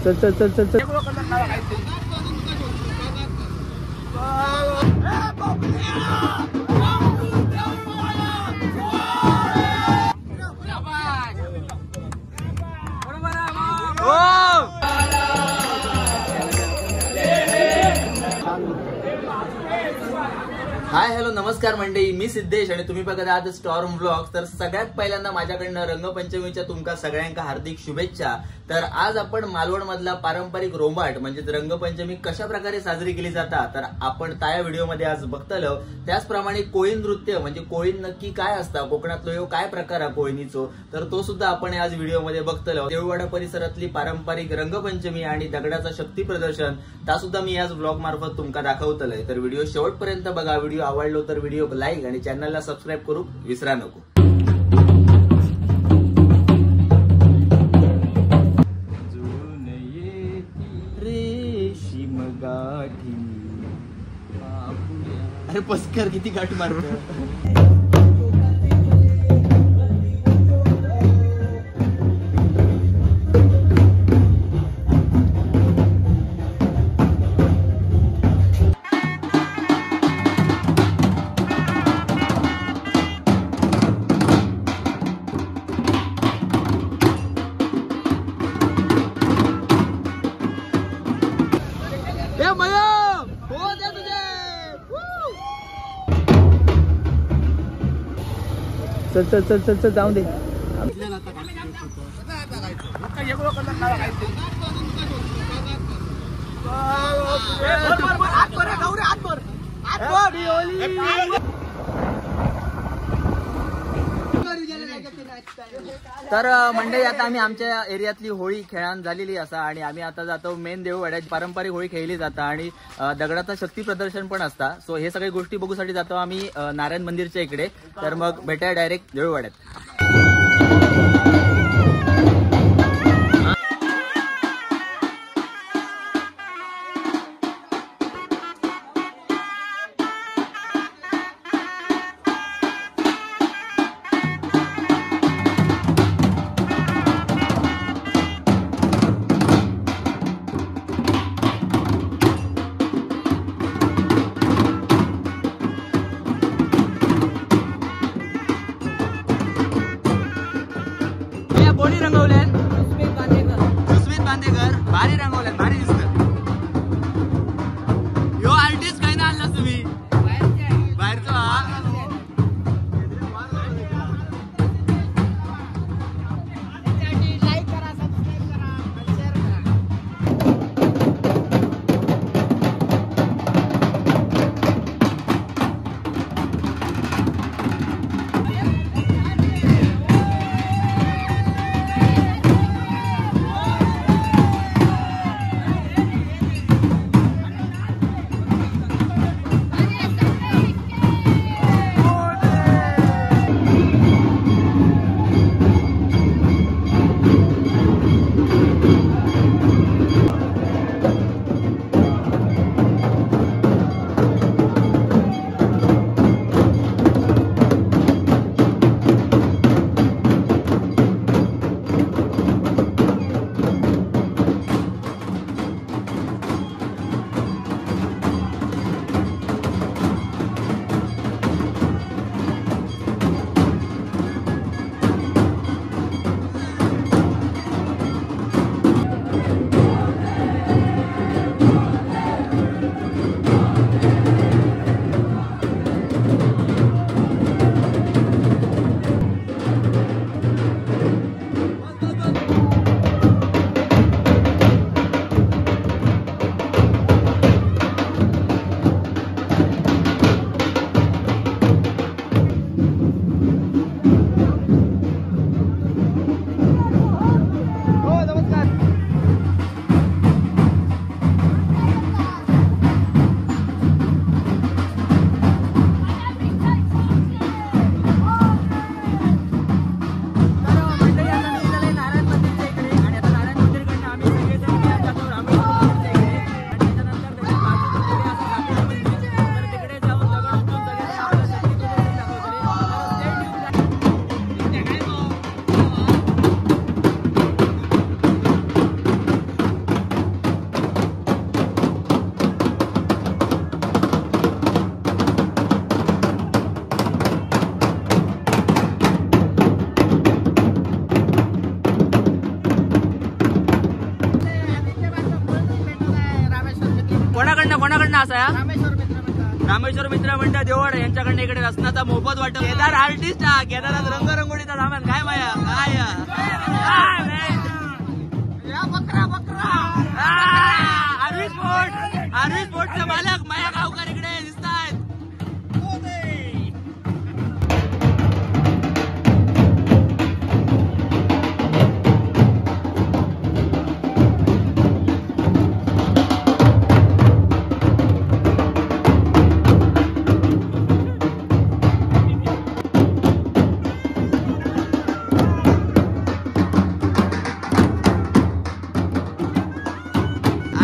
चल चल चल चल चल. हाय हॅलो नमस्कार मंडळी, मी सिद्धेश आणि तुम्ही बघत आहात स्टॉर्म व्लॉग्स. तर सगळ्यात पहिल्यांदा माझ्याकडनं रंगपंचमीच्या तुमका सगळ्यांका हार्दिक शुभेच्छा. तर आज आपण मालवण मधला पारंपरिक रोंबाट म्हणजे रंगपंचमी कशा प्रकारे साजरी केली जाता तर आपण त्या व्हिडिओमध्ये आज बघतलो. त्याचप्रमाणे कोळी नृत्य म्हणजे कोळी नक्की काय असता, कोकणातलो काय प्रकार आहे कोळीनीचो, तर तो सुद्धा आपण आज व्हिडिओमध्ये बघतलो. देऊळवाडा परिसरातली पारंपरिक रंगपंचमी आणि दगडाचा शक्ती प्रदर्शन ता सुद्धा मी आज व्लॉग मार्फत तुमका दाखवतलोय. तर व्हिडिओ शेवटपर्यंत बघा. व्हिडिओ आवडलो तर व्हिडिओ लाईक आणि चॅनलला सबस्क्राईब करू विसरा नको. रेशीम गाठी अरे पस्कर किती गाठ मारतो. चल चल चल चल चल जाऊ दे. तर मंडळी आता आम्ही आमच्या एरियातली होळी खेळान झालेली असा आणि आम्ही आता जातो मेन देऊळवाड्यात. पारंपरिक होळी खेळली जाता आणि दगडाचा शक्ती प्रदर्शन पण असता. सो हे सगळी गोष्टी बघूसाठी जातो आम्ही नारायण मंदिरच्या इकडे. तर मग भेटाय डायरेक्ट देऊळवाड्यात. कोणी रंगवल्यात? सुस्मित बांदेकर. भारी रंगवल्यात, भारी दिसत. यो आर्टिस्ट काय ना आणला तुम्ही बाहेरचा? कोणाकडनं असा या रामेश्वर मित्र मंडळ देवड यांच्याकडनं इकडे रसनाचा मोफत वाटप. केदार आर्टिस्ट हा, केदारात रंगरंगोळीचा सामान काय माया काय आर्वी स्पोर्टचे मालक माया गावकर इकडे दिसत आहेत.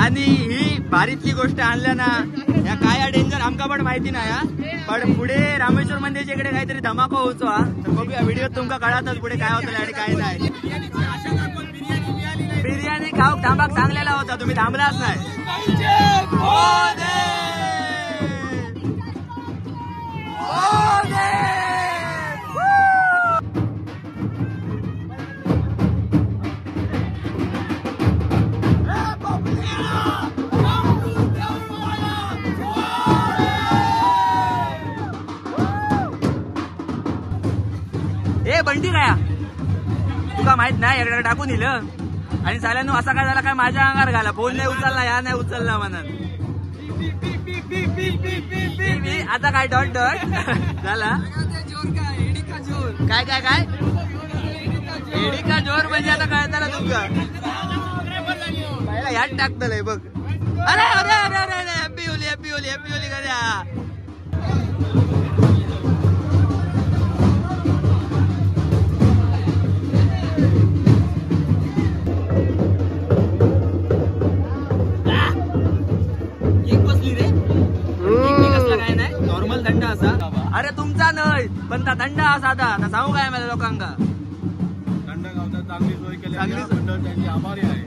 आणि ही भारीतली गोष्ट आणल्या ना या काय डेंजर आमका पण माहिती नाही पण पुढे रामेश्वर मंदिरच्या इकडे काहीतरी धमाका होतो हा. तर बघूया व्हिडिओत तुमका कळातच पुढे काय होतं आणि काय नाही. बिर्याणी खाऊ थांबाक सांगलेला होता तुम्ही थांबलाच नाही. ए बंटी काय तुका माहित नाही एकदा टाकून दिलं आणि साल्यानं असा काय झाला काय माझ्या अंगावर घाला. फोन नाही उचलला या नाही उचलला म्हणून आता काय डॉट डॉट झाला काय काय काय एडी का जोर म्हणजे आता कळताना तुमका पहिला ह्यात टाकतलंय बघ. अरे अरे अरे अरे happy Holy happy Holy happy Holy करूया. नॉर्मल थंड असा अरे तुमचा नाही पण ता थंड असा आता सांगू काय मला लोकांका थंड गावचा चांगली सोय केली त्यांची आभारी आहे.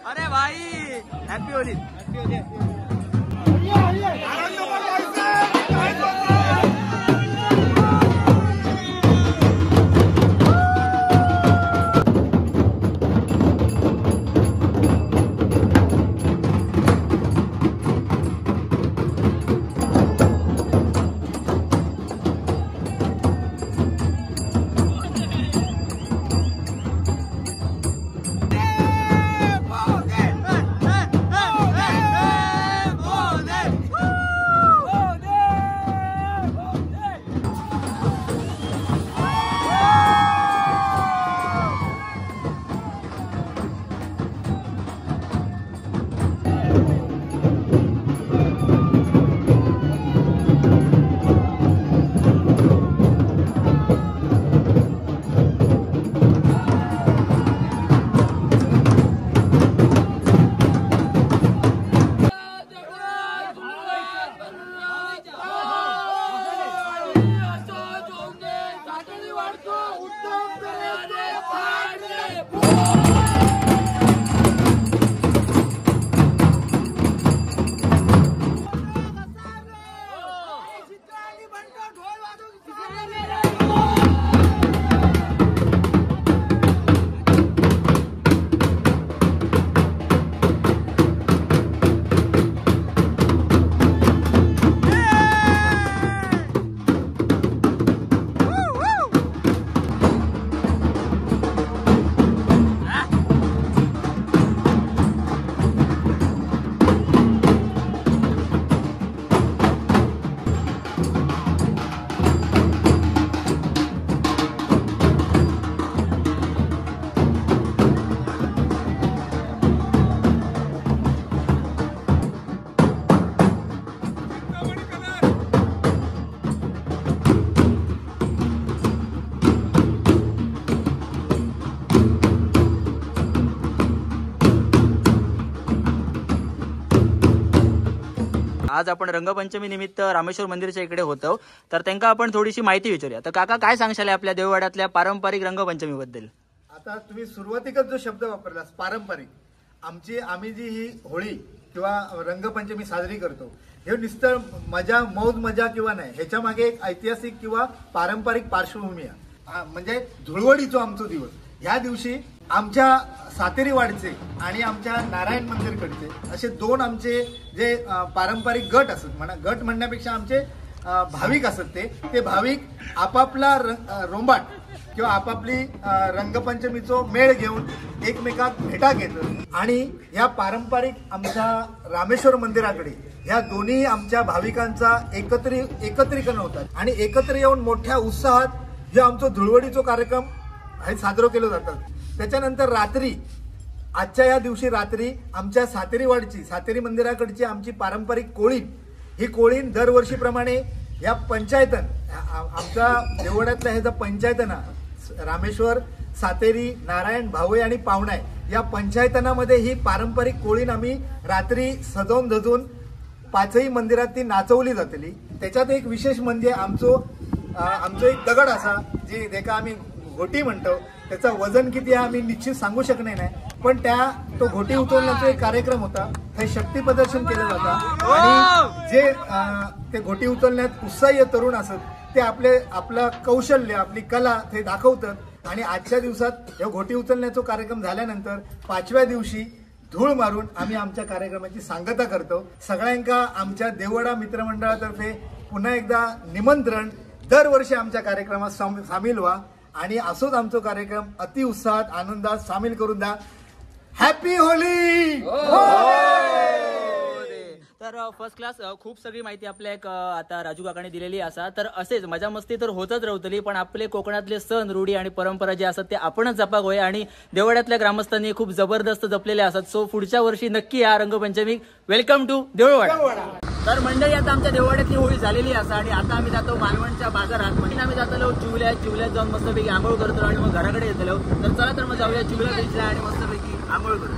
अरे भाई हैप्पी होली। आज आपण रंगपंचमी निमित्त रामेश्वर मंदिरच्या इकडे होतो, तर त्यांना आपण थोडीशी माहिती विचारूया. तर काका काय सांगशाल आपल्या देववाड्यातल्या पारंपरिक रंगपंचमी बद्दल? आता तुम्ही सुरुवातीकच जो शब्द वापरला पारंपरिक, आम्ही जी ही होळी किंवा रंगपंचमी साजरी करतो हे नुसतं मौज मजा किंवा नाही, ह्याच्या मागे एक ऐतिहासिक किंवा पारंपरिक पार्श्वभूमी आहे. म्हणजे धुळवडीचो आमचो दिवस. ह्या दिवशी आमच्या सातेरीवाडचे आणि आमच्या नारायण मंदिरकडचे असे दोन आमचे जे पारंपरिक गट असत, गट म्हणण्यापेक्षा आमचे भाविक असत, ते भाविक आपापला रोंबाट किंवा आपापली रंगपंचमीचो मेळ घेऊन एकमेकात भेटा घेतात आणि या पारंपरिक आमच्या रामेश्वर मंदिराकडे ह्या दोन्ही आमच्या भाविकांचा एकत्रीकरण होतात आणि एकत्र येऊन मोठ्या उत्साहात जो आमचा धुळवडीचो कार्यक्रम हे साजरा केला जातात. त्याच्यानंतर रात्री, आजच्या या दिवशी रात्री आमच्या सातेरी मंदिराकडची आमची पारंपरिक कोळीण, ही कोळीण दरवर्षीप्रमाणे या पंचायतन आमच्या देववाड्यातल्या ह्याचा पंचायतना रामेश्वर, सातेरी, नारायण, भावई आणि पावणाय या पंचायतनामध्ये ही पारंपरिक कोळीण आम्ही रात्री सजवून धजून पाचही मंदिरात ती नाचवली जातली. त्याच्यात एक विशेष म्हणजे आमचो एक दगड असा जे देका आम्ही घोटी म्हणतो, त्याचं वजन किती आहे आम्ही निश्चित सांगू शकणार नाही, पण तो घोटी उचलण्याचा एक कार्यक्रम होता. हे शक्ती प्रदर्शन केलं जातं आणि जे ते घोटी उचलण्यात उत्साही तरुण असत ते आपलं कौशल्य, आपली कला ते दाखवतात आणि आजच्या दिवसात हे घोटी उचलण्याचा कार्यक्रम झाल्यानंतर 5व्या दिवशी धूळ मारून आम्ही आमच्या कार्यक्रमाची सांगता करतो. सगळ्यांका आमच्या देववाडा मित्रमंडळातर्फे पुन्हा एकदा निमंत्रण. दरवर्षी आमच्या कार्यक्रमात सामील व्हा आणि असोच आमचा कार्यक्रम अति उत्साहात आनंदात सामील करून द्या. Happy Holy. तर फर्स्ट क्लास खूप सगळी माहिती आपल्या एक आता राजू काकाने दिलेली असा. तर असेच मजा मस्ती तर होतच राहतली, पण आपले कोकणातले सण, रूढी आणि परंपरा जे असतात ते आपणच जपाक होय आणि देववाड्यातल्या ग्रामस्थांनी खूप जबरदस्त जपलेले असतात. सो पुढच्या वर्षी नक्की या रंगपंचमी. Welcome to देववाडा. तर मंडळी आता आमच्या देववाड्यातली होळी झालेली असा आणि आता आम्ही जातो मालवणच्या बाजारात. म्हणजे आम्ही जातलो चिवल्यात जाऊन मस्तपैकी आंघोळ करतो आणि मग घराकडे येतलो. तर चला तर मग जाऊया चिवल्या बीचला आणि मस्तपैकी आंघोळ करू.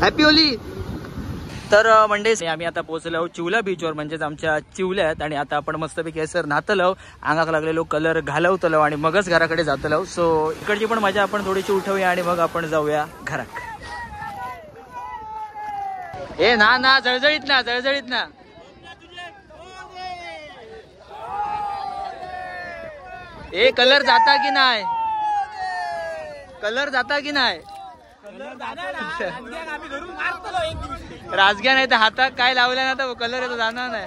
Happy Holy. तर मंडळी आम्ही आता पोहोचलो चिवला बीचवर, म्हणजेच आमच्या चिवल्यात, आणि आता आपण मस्तपैकी सर नातलो, अंगाक लागलेलो कलर घालवतलो आणि मगच घराकडे जातलो. सो इकडची पण मजा आपण थोडीशी उठवूया आणि मग आपण जाऊया घरात. ए ना जळजळीत ना ए कलर जाता की नाही? राजग्या नाही तर हातात काय लावल्या ना तर कलर येतो जाणार नाही.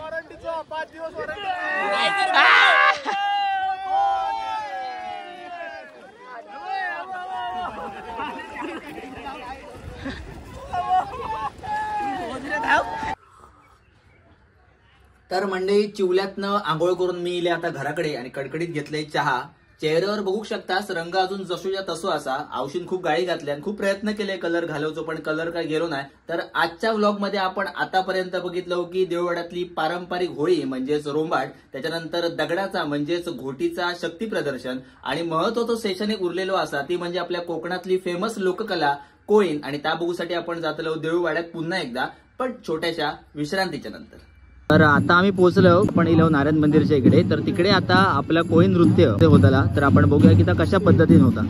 तर मंडळी चिवल्यातनं आंघोळ करून मी इले आता घराकडे आणि कडकडीत घेतले चहा. चेहऱ्यावर बघू शकतास रंग अजून जसूच्या तसो असा. औषध खूप गाळी घातल्या आणि खूप प्रयत्न केले कलर घालवतो, पण कलर काय गेलो नाही. तर आजच्या व्लॉग मध्ये आपण आतापर्यंत बघितलं की देववाड्यातली पारंपरिक होळी म्हणजेच रोंबाट, त्याच्यानंतर दगडाचा म्हणजेच घोटीचा शक्ती प्रदर्शन आणि महत्वाचं सेशन एक उरलेलो असा ती म्हणजे आपल्या कोकणातली फेमस लोककला कोळीण. आणि त्या बघूसाठी आपण जातलो देववाड्यात पुन्हा एकदा, पण छोट्याशा विश्रांतीच्या नंतर. तर आता आम्ही पोहोचलो पण इलो नारायण मंदिरच्या इकडे. तर तिकडे आता आपला कोळी नृत्य होताला, तर आपण बघूया की कशा पद्धतीने होता.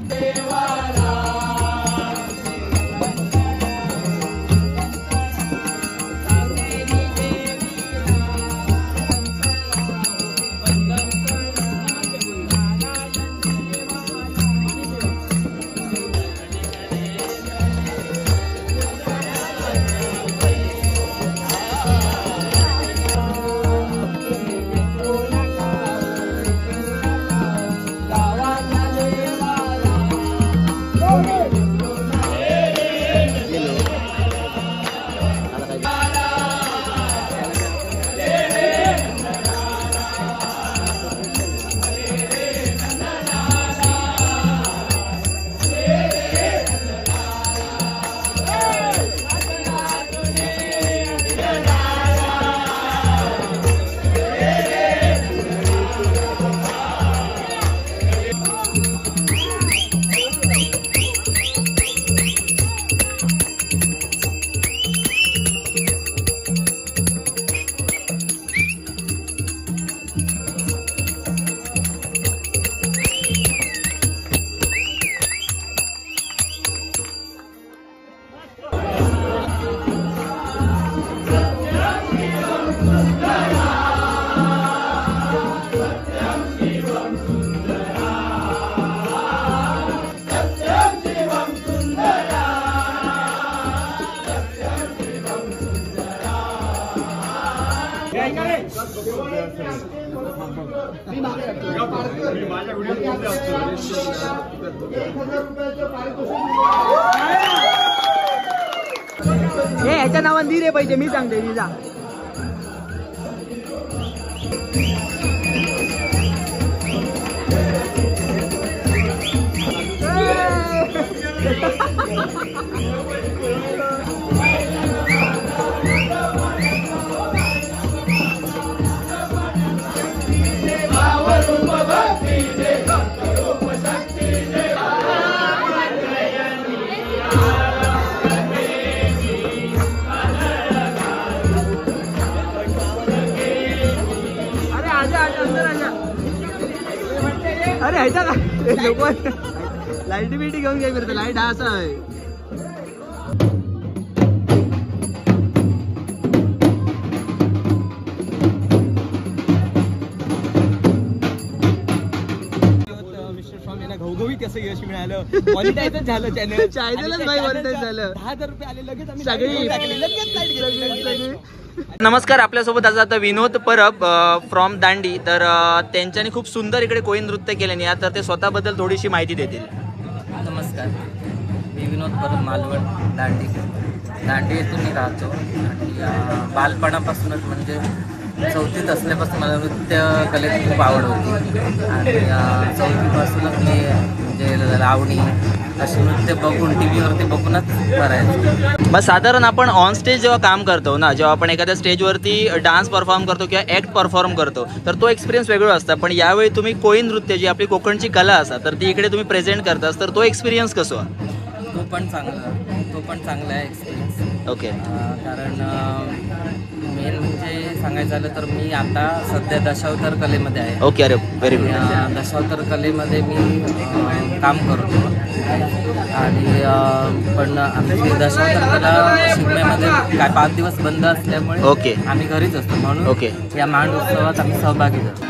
हे ह्याच्या नावाने दे रे पैसे, मी सांगते तिचा. अरे ह्याच्या का लोक लाईट बिटी घेऊन काय करतो, लाईट हा असा आहे. घवघवीत असं यश मिळालं, मॉनिटाईजच झालं चॅनल. चॅनलच नाही मॉनिटाईज झालं. 10,000 रुपये आले लगेच आम्ही सगळी लगेच लाईट गेली. नमस्कार, आपल्यासोबत आज आता विनोद परब फ्रॉम दांडी. तर त्यांच्यानी खूप सुंदर इकडे कोळी नृत्य केल्याने या, तर ते स्वतःबद्दल थोडीशी माहिती देतील. नमस्कार, मी विनोद परब, मालवण, दांडी येथून मी राहतो. आणि बालपणापासूनच म्हणजे 4थीत असल्यापासून मला नृत्य कलेत खूप आवड होती. आणि 4थीपासूनच मी म्हणजे लावणी अशी नृत्य बघून टी व्हीवरती बघूनच करायचं. मग साधारण आपण ऑन स्टेज जेव्हा काम करतो ना, जेव्हा आपण एखाद्या स्टेजवरती डान्स परफॉर्म करतो किंवा ॲक्ट परफॉर्म करतो, तर तो एक्सपिरियन्स वेगळा असता. पण यावेळी तुम्ही कोळी नृत्य, जी आपली कोकणची कला असा, तर ती इकडे तुम्ही प्रेझेंट करतास, तर तो एक्सपिरियन्स कसो? तो पण चांगला आहे एक्सपिरियन्स. ओके. कारण मेन म्हणजे सांगायचं झालं तर मी आता सध्या दशावतार कलेमध्ये आहे. ओके, अरे व्हेरी गुड. दशावतार कलेमध्ये मी काम करतो. आणि पण आमची दशावतार कला शिकण्यामध्ये काय 5 दिवस बंद असल्यामुळे ओके आम्ही घरीच असतो. म्हणून ओके या मांड उत्सवात आम्ही सहभागी झालो.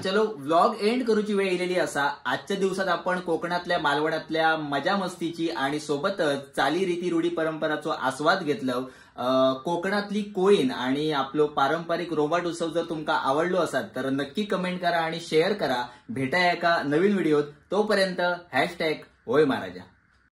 चलो व्लॉग एंड करूची वेळ येलेली असा. आजच्या दिवसात आपण कोकणातल्या, मालवणातल्या मजा मस्तीची आणि सोबतच चाली रीती रूढी परंपराचो आस्वाद घेतलो. कोकणातली कोळीण आणि आपलो पारंपरिक रोबाट उत्सव जर तुमका आवडलो असाल तर नक्की कमेंट करा आणि शेअर करा. भेटाया एका नवीन व्हिडिओत. तोपर्यंत #होय महाराजा.